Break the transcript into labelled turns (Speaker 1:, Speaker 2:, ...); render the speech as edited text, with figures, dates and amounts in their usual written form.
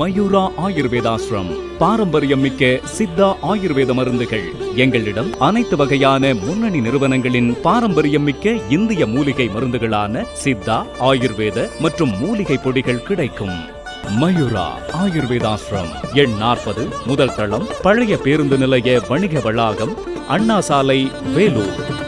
Speaker 1: மயூரா ஆயுர்வேதாஸ்ரம். பாரம்பரியம் மிக்க சித்தா ஆயுர்வேத மருந்துகள். எங்களிடம் அனைத்து வகையான முன்னணி நிறுவனங்களின் பாரம்பரியம் மிக்க இந்திய மூலிகை மருந்துகளான சித்தா, ஆயுர்வேத மற்றும் மூலிகை பொடிகள் கிடைக்கும். மயூரா ஆயுர்வேதாஸ்ரம். எண் 40, முதல் தளம், பழைய பேருந்து நிலைய வணிக வளாகம், அண்ணா சாலை, வேலூர்.